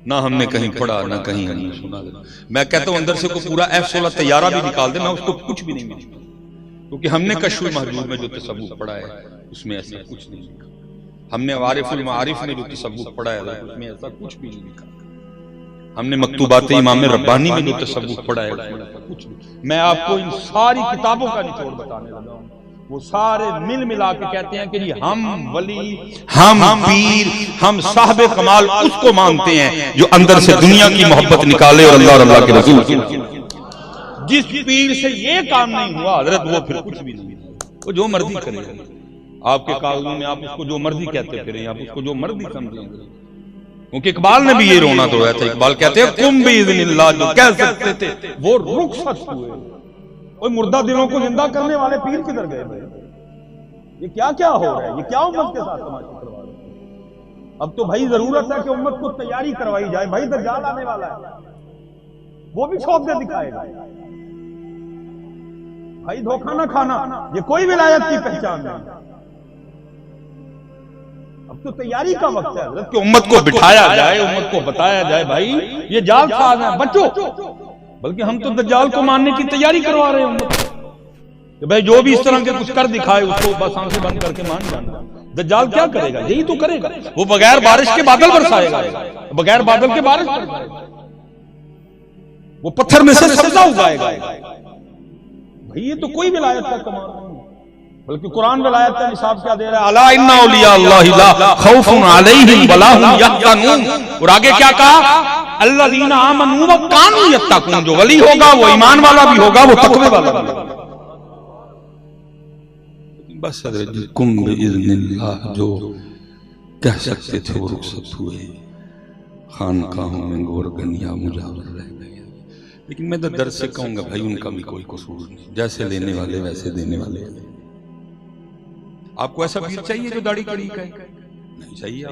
نہ ہم نے کہیں پڑھا نہ کہیں ہم نے سنا. میں کہتا ہوں اندر سے کوئی پورا F-16 طیارہ بھی نکال دے میں اس کو کچھ بھی نہیں ملتا، کیونکہ ہم نے کشف المحجوب میں جو تصوف پڑھا ہے اس میں ایسا کچھ نہیں لکھا. ہم نے عارف المعارف میں جو تصوف پڑھا ہے اس میں ایسا کچھ بھی نہیں لکھا. ہم نے مکتوبات امام ربانی میں جو تصوف پڑھا ہے اس میں ایسا کچھ نہیں. میں آپ کو ان ساری کتابوں کا نچوڑ بتانے لگا ہوں. وہ سارے مل ملا کے کہتے ہیں کہ جی ہم ولی، ہم پیر، ہم صاحب کمال اس کو مانتے ہیں جو اندر سے دنیا کی محبت نکالے اور اللہ اور اللہ کے رسول. جس پیر سے یہ کام نہیں ہوا حضرت وہ پھر کچھ بھی نہیں. وہ جو مرضی کرے، آپ کے کاغذوں میں آپ اس کو جو مرضی کہتے پھریں، آپ اس کو جو مرضی سمجھیں. کیونکہ اقبال نے بھی یہ رونا دھویا تھا. اقبال کہتے ہیں تم باذن اللہ جو کہہ سکتے تھے وہ رخصت ہوئے. وہ مردہ دلوں کو زندہ کرنے والے پیر کدھر گئے بھائی؟ یہ کیا کیا ہو رہا ہے؟ یہ کیا امت کے ساتھ تماشا کروا رہے ہیں؟ اب تو بھائی ضرورت ہے کہ امت کو تیاری کروائی جائے. بھائی دجال آنے والا ہے، وہ بھی چھوپ دے دکھائے گا. بھائی دھوکہ نہ کھانا، یہ کوئی ولایت کی پہچان نہیں. اب تو تیاری کا وقت ہے حضرت کہ امت کو بٹھایا جائے، امت کو بتایا جائے بھائی یہ جال ساز ہیں بچو. بلکہ ہم تو دجال کو ماننے کی تیاری کروا رہے ہیں کہ بھائی جو بھی اس طرح کے کچھ کر دکھائے اس کو بس آنکھیں بند کر کے مان جانا. دجال کیا کرے گا؟ یہی تو کرے گا. وہ بغیر بارش کے بادل برسائے گا، بغیر بادل کے بارش برسائے گا. وہ پتھر میں سے سبزہ اگائے گا. بھائی یہ تو کوئی ولایت کا کمال نہیں، بلکہ قرآن ولایت کا نصاب کیا دے رہا ہے؟ الا ان اولیاء اللہ لا خوف علیہم ولا هم یحزنون. اور آگے کیا کہا؟ الذین آمنوا وکانوا یتقون. جو ولی ہوگا وہ ایمان والا بھی ہوگا، وہ تقوی والا بھی ہوگا. بس حضرت جی کم باذن اللہ جو کہہ سکتے تھے وہ رخصت ہوئے. خانقاہوں میں گورگنیا مجاور رہ گئے. لیکن میں تو درد سے کہوں گا بھائی ان کا بھی کوئی قصور نہیں. جیسے لینے والے ویسے دینے والے. آپ کو ایسا پیر چاہیے جو داڑھی کڑی کا ہے؟ نہیں چاہیے.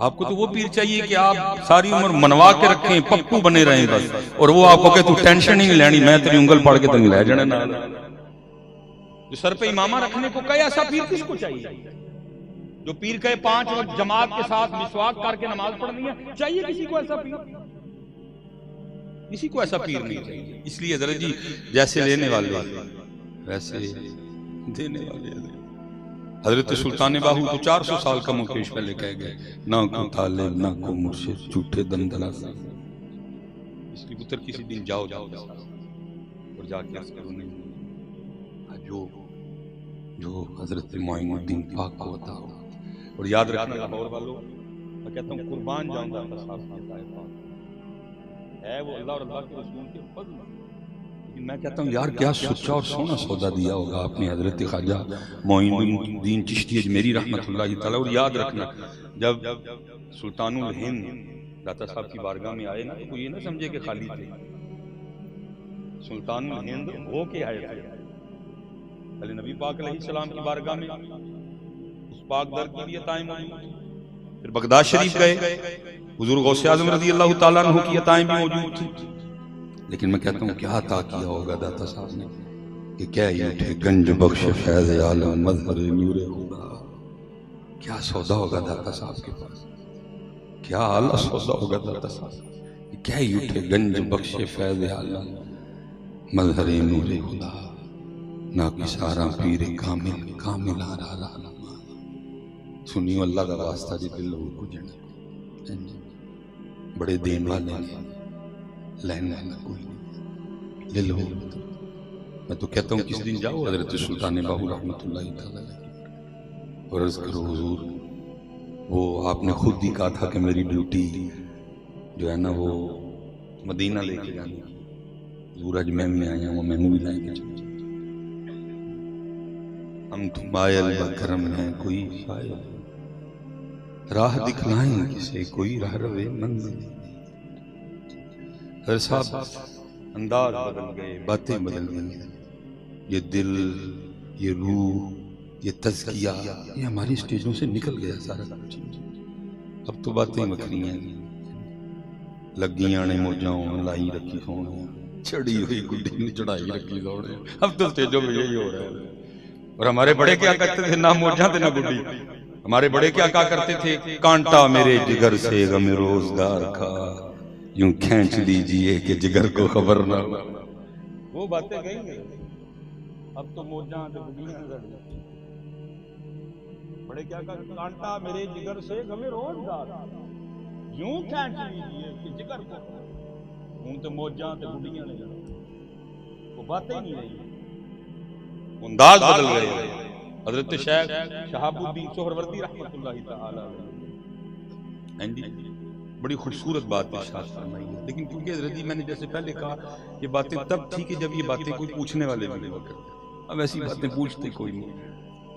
آپ کو تو وہ پیر چاہیے کہ آپ ساری عمر منوا کے رکھیں، پپو بنے رہیں بس، اور وہ آپ کو کہ تو ٹینشن ہی نہیں لینی، میں تیری انگل پڑھ کے تمہیں لے جانا. جو سر پہ امامہ رکھنے کو کہے ایسا پیر کس کو چاہیے؟ جو پیر کہے 5 وقت جماعت کے ساتھ مسواک کر کے نماز پڑھنی ہے، چاہیے کسی کو ایسا پیر؟ کسی کو ایسا پیر نہیں چاہیے. اس لیے حضرت جی جیسے لینے والے ویسے دینے والے. حضرت سلطان باہو تو 400 سال کا مکیش پہلے کہہ گئے نہ کو طالب نہ کو مرشد جھوٹے دم دلاسا. اس لیے پتر کسی دن جاؤ اور جا کے کرو نہیں جو حضرت معین الدین پاک کو بتاؤ. اور یاد رکھنا لاہور والوں، میں کہتا ہوں قربان جاؤں گا ہے وہ اللہ اور اللہ کے رسول کے فضل. لیکن میں کہتا ہوں یار کیا سچا اور سونا سودا دیا ہوگا آپ نے حضرت خواجہ معین الدین چشتی اجمیری رحمۃ اللہ تعالی. اور یاد رکھنا جب سلطان الہند داتا صاحب کی بارگاہ میں آئے نا تو کوئی یہ نہ سمجھے کہ خالی تھے. سلطان الہند ہو کے آئے تھے پہلے نبی پاک علیہ السلام کی بارگاہ میں، اس پاک در کی بھی عطائیں موجود تھیں. پھر بغداد شریف گئے، حضور غوث اعظم رضی اللہ تعالیٰ عنہ کی عطائیں بھی موجود تھیں. لیکن میں کہتا ہوں کیا عطا کیا ہوگا داتا صاحب نے کہ کیا یہ اٹھے گنج بخش فیض عالم مظہر نور خدا. کیا سودا ہوگا داتا صاحب کے پاس، کیا اعلیٰ سودا ہوگا داتا صاحب کہ کیا یہ اٹھے گنج بخش فیض عالم مظہر نور خدا. نہ کسارا پیر کامل کامل آرا. سنیو اللہ کا واسطہ جی دل لوگوں کو جڑا بڑے دین والے لینا کوئی نہیں لے لو. میں تو کہتا ہوں کس دن جاؤ حضرت سلطان باہو رحمۃ اللہ تعالی اور عرض کرو حضور وہ آپ نے خود ہی کہا تھا کہ میری ڈیوٹی جو ہے نا وہ مدینہ لے کے جانی. حضور اج میں آیا ہوں، میں نے بھی لائے کے ہم تم آئل بکرم ہیں کوئی فائل راہ دکھلائیں کسے کوئی راہ روے منزل. ہر صاحب انداز بدل گئے، باتیں بدل گئی. یہ دل، یہ روح، یہ تزکیہ یہ ہماری سٹیجوں سے نکل گیا سارا کچھ. اب تو باتیں مکھنی ہیں لگیاں نے موجاؤں لائی رکھی سونے چڑی ہوئی گڈی نے چڑھائی رکھی سونے. اب تو سٹیجوں میں یہی ہو رہا ہے. اور ہمارے بڑے کیا کہتے تھے نہ موجاں تے نہ گڈی. ہمارے بڑے کیا کہا کرتے تھے؟ کانٹا میرے جگر سے غم روزگار کا، یوں کھینچ لیجئے کہ جگر کو خبر نہ ہو۔ وہ باتیں گئی ہیں، اب تو موجاں تے بڑیاں لڑ جاتی۔ بڑے کیا کہا؟ کانٹا میرے جگر سے غم روزگار کا، یوں کھینچ لیجئے کہ جگر کو خبر نہ ہو۔ ہوں تے موجاں تے بڑیاں لڑ جاتی، وہ باتیں نہیں رہی، انداز بدل گئے۔ حضرت شیخ شہاب الدین سہروردی رحمۃ اللہ تعالی علیہ بڑی خوبصورت بات ارشاد فرمائی ہے، لیکن کیونکہ حضرت جی میں نے جیسے پہلے کہا یہ باتیں تب تھی کہ جب یہ باتیں کوئی پوچھنے والے بھی ہوا کرتے، اب ایسی باتیں پوچھتے کوئی نہیں،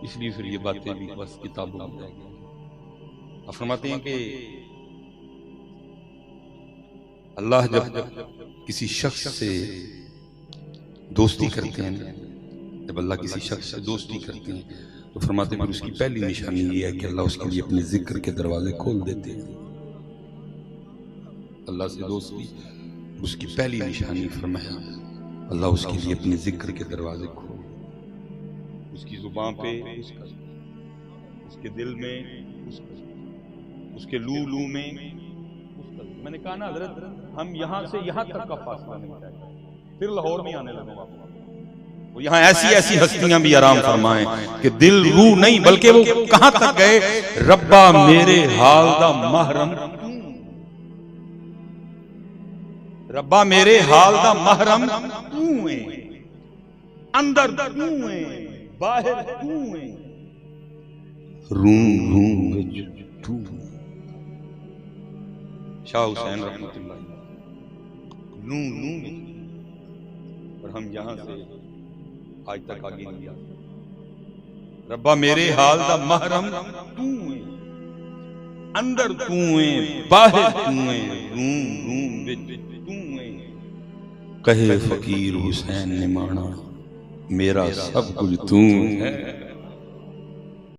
اس لیے پھر یہ باتیں بھی بس کتابوں میں رہ گئی۔ اب فرماتے ہیں کہ اللہ جب کسی شخص سے دوستی کرتے ہیں، جب اللہ کسی شخص سے دوستی کرتے ہیں تو فرماتے ہیں اس کی پہلی نشانی یہ ہے کہ اللہ اس کے لیے اپنے ذکر کے دروازے کھول دیتے ہیں۔ اللہ سے دوستی اس کی پہلی نشانی فرمایا اللہ اس کے لیے اپنے ذکر کے دروازے کھول، اس کی زبان پہ اس کے دل میں اس کے لو لو میں میں نے کہا نا حضرت ہم یہاں سے یہاں تک کا فاصلہ نہیں طے کرتے، پھر لاہور میں آنے لگا وہ یہاں ایسی ہستیاں بھی آرام فرمائیں کہ دل روح نہیں، بلکہ وہ کہاں تک گئے؟ ربا میرے حال دا محرم، ربا میرے حال دا محرم تو ہے، اندر تو ہے باہر تو ہے، روم روم وچ تو ہے۔ شاہ حسین رحمۃ اللہ نو نو وچ، اور ہم یہاں سے آج تک آگے نہیں جاتے۔ ربا میرے حال دا محرم تو ہے، اندر تو ہے باہر تو ہے، روم روم وچ تو ہے۔ کہے فقیر حسین نے مانا میرا سب کچھ تو ہے۔